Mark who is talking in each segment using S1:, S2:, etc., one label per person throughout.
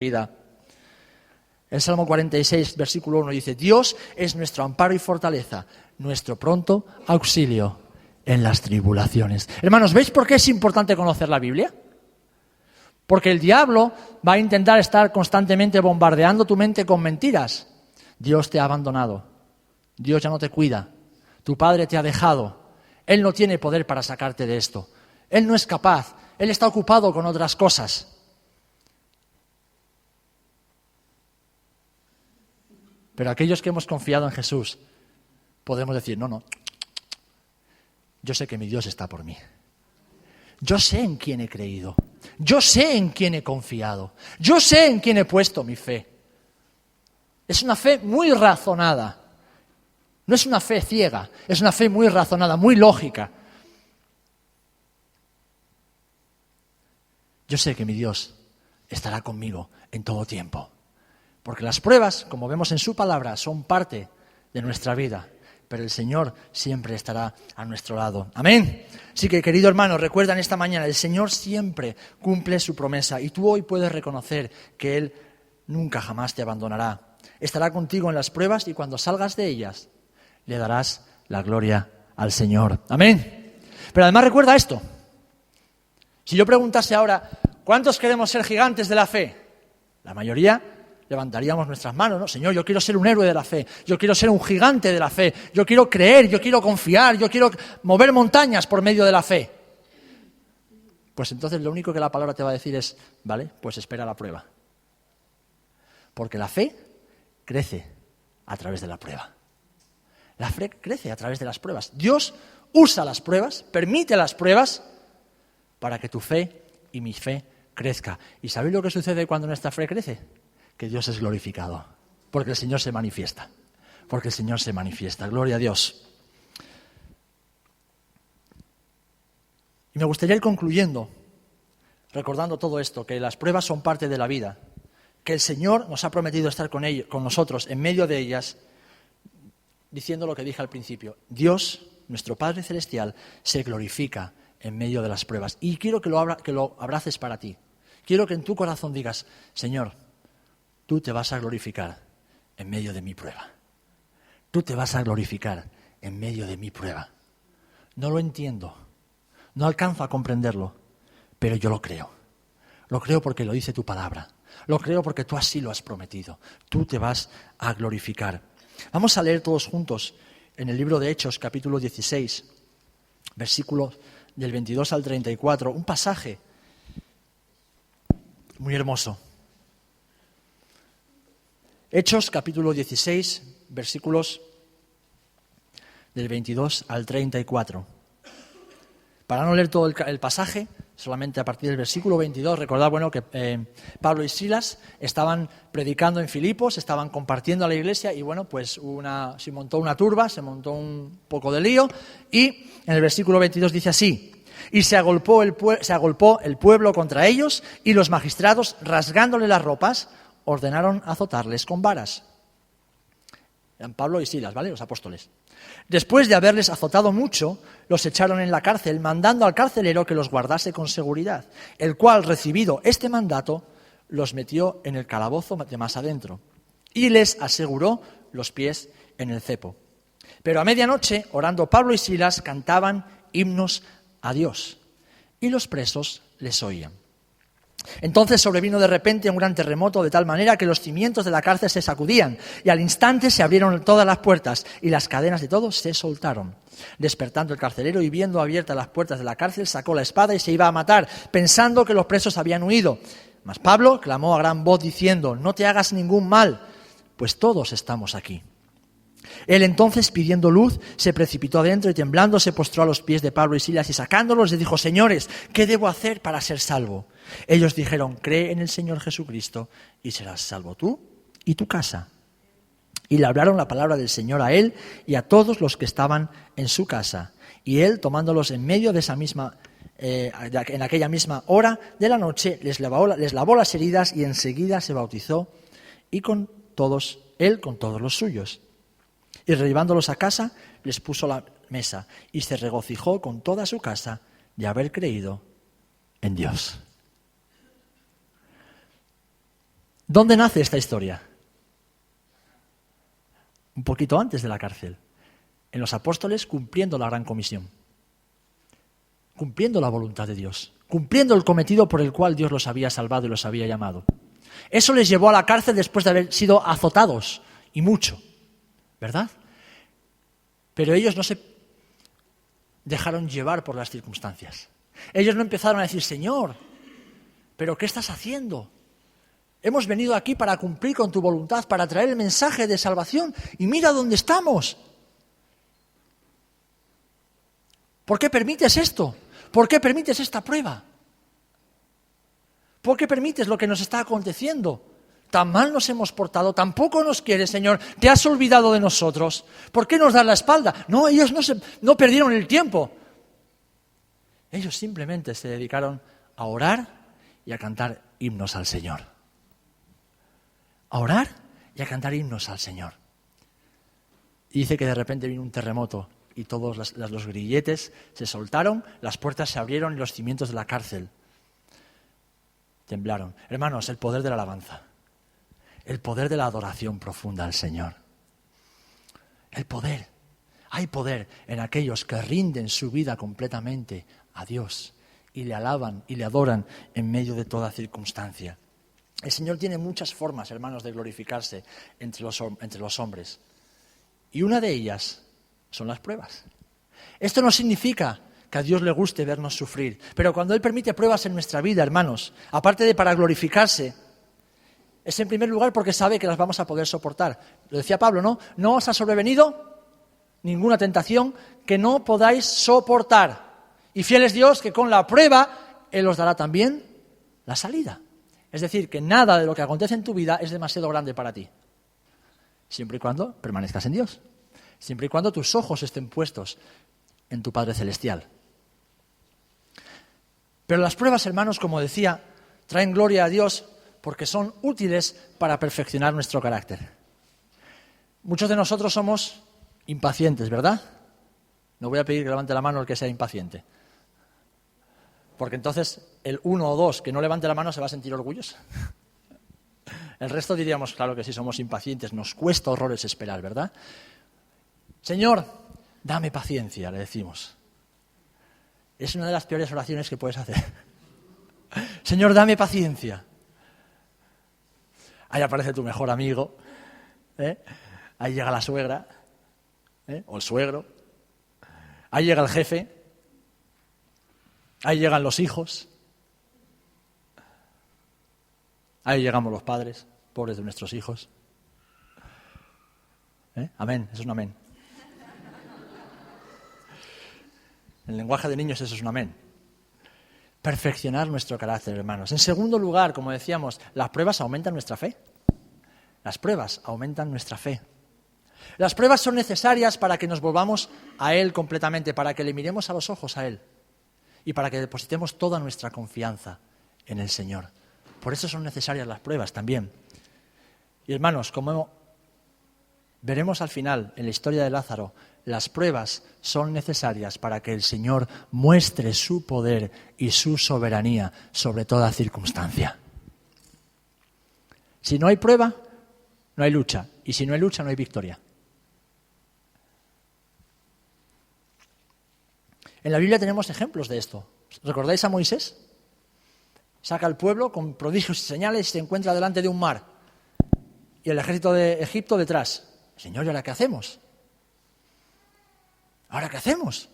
S1: vida. El Salmo 46, versículo 1 dice: Dios es nuestro amparo y fortaleza, nuestro pronto auxilio en las tribulaciones. Hermanos, ¿veis por qué es importante conocer la Biblia? Porque el diablo va a intentar estar constantemente bombardeando tu mente con mentiras. Dios te ha abandonado, Dios ya no te cuida, tu padre te ha dejado, Él no tiene poder para sacarte de esto, Él no es capaz, Él está ocupado con otras cosas. Pero aquellos que hemos confiado en Jesús, podemos decir, no, yo sé que mi Dios está por mí. Yo sé en quién he creído, yo sé en quién he confiado, yo sé en quién he puesto mi fe. Es una fe muy razonada, no es una fe ciega, es una fe muy razonada, muy lógica. Yo sé que mi Dios estará conmigo en todo tiempo. Porque las pruebas, como vemos en su palabra, son parte de nuestra vida. Pero el Señor siempre estará a nuestro lado. Amén. Así que, querido hermano, recuerda en esta mañana, el Señor siempre cumple su promesa. Y tú hoy puedes reconocer que Él nunca jamás te abandonará. Estará contigo en las pruebas y cuando salgas de ellas, le darás la gloria al Señor. Amén. Pero además recuerda esto. Si yo preguntase ahora, ¿cuántos queremos ser gigantes de la fe? La mayoría levantaríamos nuestras manos, ¿no? Señor, yo quiero ser un héroe de la fe, yo quiero ser un gigante de la fe, yo quiero creer, yo quiero confiar, yo quiero mover montañas por medio de la fe. Pues entonces lo único que la palabra te va a decir es, vale, pues espera la prueba. Porque la fe crece a través de la prueba. La fe crece a través de las pruebas. Dios usa las pruebas, permite las pruebas para que tu fe y mi fe crezca. ¿Y sabéis lo que sucede cuando nuestra fe crece? Que Dios es glorificado, porque el Señor se manifiesta, gloria a Dios. Y me gustaría ir concluyendo, recordando todo esto, que las pruebas son parte de la vida, que el Señor nos ha prometido estar con nosotros en medio de ellas, diciendo lo que dije al principio: Dios, nuestro Padre Celestial, se glorifica en medio de las pruebas. Y quiero que lo abraces para ti. Quiero que en tu corazón digas: Señor, tú te vas a glorificar en medio de mi prueba. Tú te vas a glorificar en medio de mi prueba. No lo entiendo, no alcanzo a comprenderlo, pero yo lo creo. Lo creo porque lo dice tu palabra. Lo creo porque tú así lo has prometido. Tú te vas a glorificar. Vamos a leer todos juntos en el libro de Hechos, capítulo 16, versículos del 22 al 34, un pasaje muy hermoso. Hechos, capítulo 16, versículos del 22 al 34. Para no leer todo el pasaje, solamente a partir del versículo 22, recordad, que Pablo y Silas estaban predicando en Filipos, estaban compartiendo a la iglesia y, pues se montó una turba, se montó un poco de lío y en el versículo 22 dice así: y se agolpó el pueblo contra ellos y los magistrados, rasgándole las ropas, ordenaron azotarles con varas. Eran Pablo y Silas, ¿vale? Los apóstoles. Después de haberles azotado mucho, los echaron en la cárcel, mandando al carcelero que los guardase con seguridad, el cual, recibido este mandato, los metió en el calabozo de más adentro y les aseguró los pies en el cepo. Pero a medianoche, orando Pablo y Silas, cantaban himnos a Dios, y los presos les oían. Entonces sobrevino de repente un gran terremoto, de tal manera que los cimientos de la cárcel se sacudían, y al instante se abrieron todas las puertas, y las cadenas de todos se soltaron. Despertando el carcelero y viendo abiertas las puertas de la cárcel, sacó la espada y se iba a matar, pensando que los presos habían huido. Mas Pablo clamó a gran voz diciendo: no te hagas ningún mal, pues todos estamos aquí. Él entonces, pidiendo luz, se precipitó adentro y temblando se postró a los pies de Pablo y Silas y sacándolos les dijo: Señores, ¿qué debo hacer para ser salvo? Ellos dijeron: cree en el Señor Jesucristo y serás salvo tú y tu casa. Y le hablaron la palabra del Señor a él y a todos los que estaban en su casa. Y él, tomándolos en medio de en aquella misma hora de la noche, les lavó las heridas y enseguida se bautizó y él con todos los suyos. Y llevándolos a casa, les puso la mesa y se regocijó con toda su casa de haber creído en Dios. ¿Dónde nace esta historia? Un poquito antes de la cárcel. En los apóstoles cumpliendo la gran comisión. Cumpliendo la voluntad de Dios. Cumpliendo el cometido por el cual Dios los había salvado y los había llamado. Eso les llevó a la cárcel después de haber sido azotados, y mucho, ¿verdad? Pero ellos no se dejaron llevar por las circunstancias. Ellos no empezaron a decir, Señor, ¿pero qué estás haciendo? Hemos venido aquí para cumplir con tu voluntad, para traer el mensaje de salvación, y mira dónde estamos. ¿Por qué permites esto? ¿Por qué permites esta prueba? ¿Por qué permites lo que nos está aconteciendo? Tan mal nos hemos portado, tampoco nos quieres, Señor, te has olvidado de nosotros. ¿Por qué nos das la espalda? No, ellos no perdieron el tiempo. Ellos simplemente se dedicaron a orar y a cantar himnos al Señor. A orar y a cantar himnos al Señor. Y dice que de repente vino un terremoto y todos los grilletes se soltaron, las puertas se abrieron y los cimientos de la cárcel temblaron. Hermanos, el poder de la alabanza. El poder de la adoración profunda al Señor. El poder. Hay poder en aquellos que rinden su vida completamente a Dios y le alaban y le adoran en medio de toda circunstancia. El Señor tiene muchas formas, hermanos, de glorificarse entre los hombres. Y una de ellas son las pruebas. Esto no significa que a Dios le guste vernos sufrir, pero cuando Él permite pruebas en nuestra vida, hermanos, aparte de para glorificarse, es en primer lugar porque sabe que las vamos a poder soportar. Lo decía Pablo, ¿no? No os ha sobrevenido ninguna tentación que no podáis soportar. Y fiel es Dios que con la prueba Él os dará también la salida. Es decir, que nada de lo que acontece en tu vida es demasiado grande para ti. Siempre y cuando permanezcas en Dios. Siempre y cuando tus ojos estén puestos en tu Padre Celestial. Pero las pruebas, hermanos, como decía, traen gloria a Dios porque son útiles para perfeccionar nuestro carácter. Muchos de nosotros somos impacientes, ¿verdad? No voy a pedir que levante la mano el que sea impaciente. Porque entonces el 1 o 2 que no levante la mano se va a sentir orgulloso. El resto diríamos, claro que sí, somos impacientes, nos cuesta horrores esperar, ¿verdad? Señor, dame paciencia, le decimos. Es una de las peores oraciones que puedes hacer. Señor, dame paciencia. Ahí aparece tu mejor amigo, ahí llega la suegra, o el suegro, ahí llega el jefe, ahí llegan los hijos, ahí llegamos los padres, pobres de nuestros hijos. Amén, eso es un amén. En el lenguaje de niños eso es un amén. Perfeccionar nuestro carácter, hermanos. En segundo lugar, como decíamos, las pruebas aumentan nuestra fe. Las pruebas aumentan nuestra fe. Las pruebas son necesarias para que nos volvamos a Él completamente, para que le miremos a los ojos a Él y para que depositemos toda nuestra confianza en el Señor. Por eso son necesarias las pruebas también. Y hermanos, como veremos al final en la historia de Lázaro, las pruebas son necesarias para que el Señor muestre su poder y su soberanía sobre toda circunstancia. Si no hay prueba, no hay lucha. Y si no hay lucha, no hay victoria. En la Biblia tenemos ejemplos de esto. ¿Recordáis a Moisés? Saca al pueblo con prodigios y señales y se encuentra delante de un mar. Y el ejército de Egipto detrás. Señor, ¿y ahora qué hacemos? ¿Ahora qué hacemos?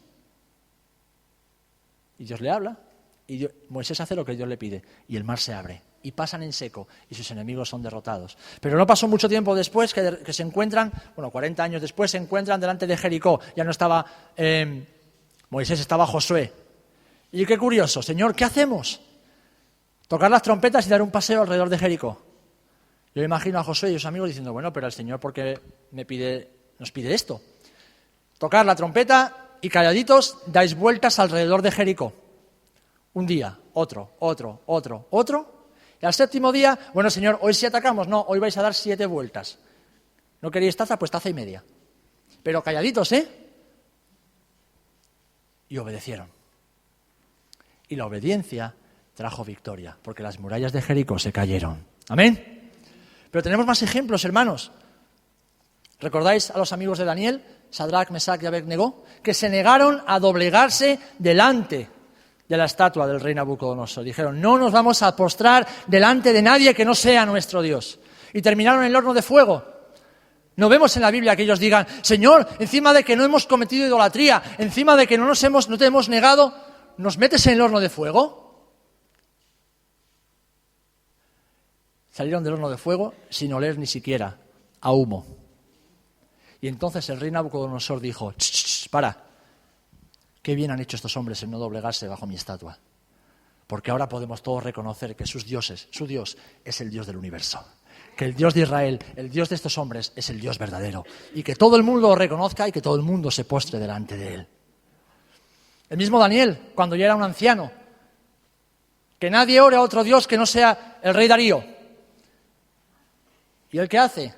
S1: Y Dios le habla, y Moisés hace lo que Dios le pide, y el mar se abre, y pasan en seco, y sus enemigos son derrotados. Pero no pasó mucho tiempo después que se encuentran, 40 años después, se encuentran delante de Jericó. Ya no estaba Moisés, estaba Josué. Y qué curioso, Señor, ¿qué hacemos? Tocar las trompetas y dar un paseo alrededor de Jericó. Yo imagino a Josué y sus amigos diciendo, bueno, pero el Señor, ¿por qué nos pide esto? Tocar la trompeta y calladitos dais vueltas alrededor de Jericó. Un día, otro. Y al séptimo día, bueno, Señor, hoy sí atacamos. No, hoy vais a dar 7 vueltas. ¿No queréis taza? Pues taza y media. Pero calladitos, Y obedecieron. Y la obediencia trajo victoria, porque las murallas de Jericó se cayeron. ¿Amén? Pero tenemos más ejemplos, hermanos. ¿Recordáis a los amigos de Daniel, Sadrach, Mesach y Abed-Negó, que se negaron a doblegarse delante de la estatua del rey Nabucodonosor? Dijeron, no nos vamos a postrar delante de nadie que no sea nuestro Dios. Y terminaron en el horno de fuego. No vemos en la Biblia que ellos digan, Señor, encima de que no hemos cometido idolatría, encima de que no te hemos negado, ¿nos metes en el horno de fuego? Salieron del horno de fuego sin oler ni siquiera a humo. Y entonces el rey Nabucodonosor dijo, para, qué bien han hecho estos hombres en no doblegarse bajo mi estatua. Porque ahora podemos todos reconocer que su Dios es el Dios del universo. Que el Dios de Israel, el Dios de estos hombres, es el Dios verdadero. Y que todo el mundo lo reconozca y que todo el mundo se postre delante de él. El mismo Daniel, cuando ya era un anciano, que nadie ore a otro Dios que no sea el rey Darío. ¿Y él qué hace?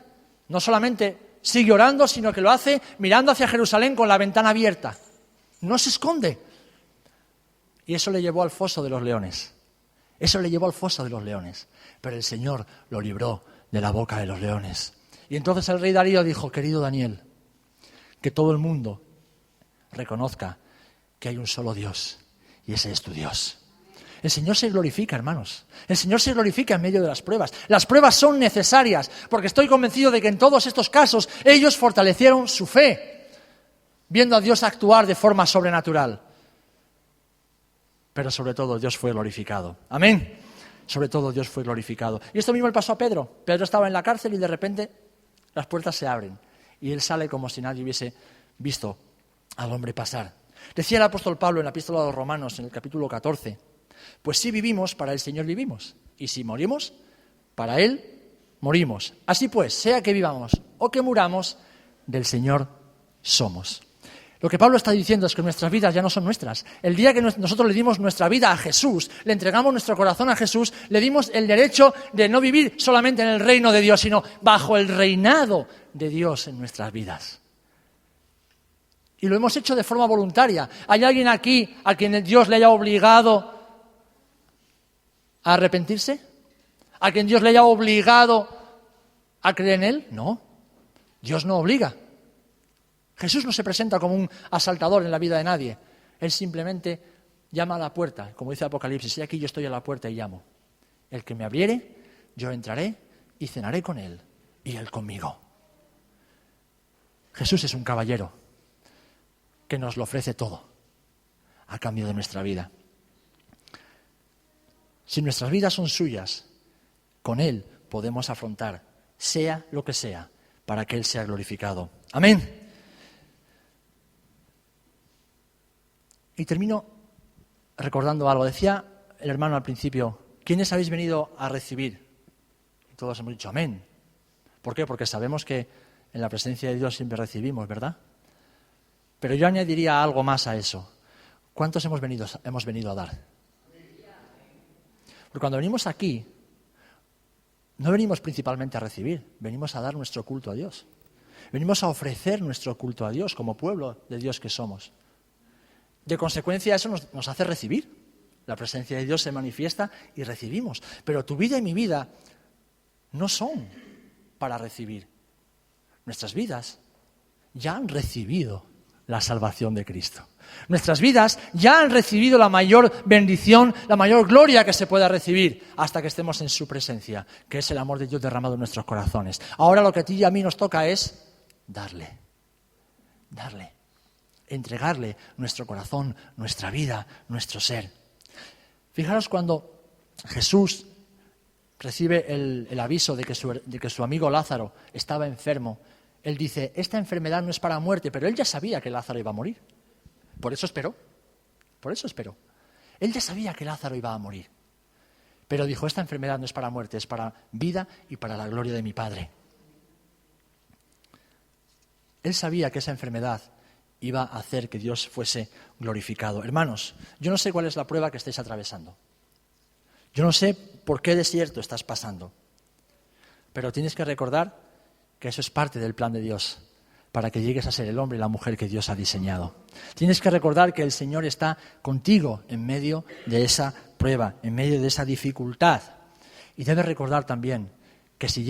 S1: No solamente sigue orando, sino que lo hace mirando hacia Jerusalén con la ventana abierta. No se esconde. Y eso le llevó al foso de los leones. Pero el Señor lo libró de la boca de los leones. Y entonces el rey Darío dijo, querido Daniel, que todo el mundo reconozca que hay un solo Dios, y ese es tu Dios. El Señor se glorifica, hermanos. El Señor se glorifica en medio de las pruebas. Las pruebas son necesarias, porque estoy convencido de que en todos estos casos ellos fortalecieron su fe, viendo a Dios actuar de forma sobrenatural. Pero sobre todo Dios fue glorificado. Amén. Sobre todo Dios fue glorificado. Y esto mismo le pasó a Pedro. Pedro estaba en la cárcel y de repente las puertas se abren. Y él sale como si nadie hubiese visto al hombre pasar. Decía el apóstol Pablo en la epístola a los Romanos, en el capítulo 14, pues si vivimos, para el Señor vivimos. Y si morimos, para Él morimos. Así pues, sea que vivamos o que muramos, del Señor somos. Lo que Pablo está diciendo es que nuestras vidas ya no son nuestras. El día que nosotros le dimos nuestra vida a Jesús, le entregamos nuestro corazón a Jesús, le dimos el derecho de no vivir solamente en el reino de Dios, sino bajo el reinado de Dios en nuestras vidas. Y lo hemos hecho de forma voluntaria. ¿Hay alguien aquí a quien Dios le haya obligado a arrepentirse? ¿A quien Dios le haya obligado a creer en Él? No. Dios no obliga. Jesús no se presenta como un asaltador en la vida de nadie. Él simplemente llama a la puerta, como dice Apocalipsis, y aquí yo estoy a la puerta y llamo. El que me abriere, yo entraré y cenaré con él, y él conmigo. Jesús es un caballero que nos lo ofrece todo a cambio de nuestra vida. Si nuestras vidas son suyas, con Él podemos afrontar, sea lo que sea, para que Él sea glorificado. Amén. Y termino recordando algo. Decía el hermano al principio, ¿quiénes habéis venido a recibir? Y todos hemos dicho amén. ¿Por qué? Porque sabemos que en la presencia de Dios siempre recibimos, ¿verdad? Pero yo añadiría algo más a eso. ¿Cuántos hemos venido a dar? Porque cuando venimos aquí, no venimos principalmente a recibir, venimos a dar nuestro culto a Dios. Venimos a ofrecer nuestro culto a Dios como pueblo de Dios que somos. De consecuencia, eso nos hace recibir. La presencia de Dios se manifiesta y recibimos. Pero tu vida y mi vida no son para recibir. Nuestras vidas ya han recibido la salvación de Cristo. Nuestras vidas ya han recibido la mayor bendición, la mayor gloria que se pueda recibir hasta que estemos en su presencia, que es el amor de Dios derramado en nuestros corazones. Ahora lo que a ti y a mí nos toca es darle, entregarle nuestro corazón, nuestra vida, nuestro ser. Fijaros cuando Jesús recibe el aviso de que su amigo Lázaro estaba enfermo. Él dice, esta enfermedad no es para muerte, pero él ya sabía que Lázaro iba a morir. Por eso esperó. Él ya sabía que Lázaro iba a morir. Pero dijo, esta enfermedad no es para muerte, es para vida y para la gloria de mi Padre. Él sabía que esa enfermedad iba a hacer que Dios fuese glorificado. Hermanos, yo no sé cuál es la prueba que estáis atravesando. Yo no sé por qué desierto estás pasando. Pero tienes que recordar que eso es parte del plan de Dios, para que llegues a ser el hombre y la mujer que Dios ha diseñado. Tienes que recordar que el Señor está contigo en medio de esa prueba, en medio de esa dificultad. Y debes recordar también que si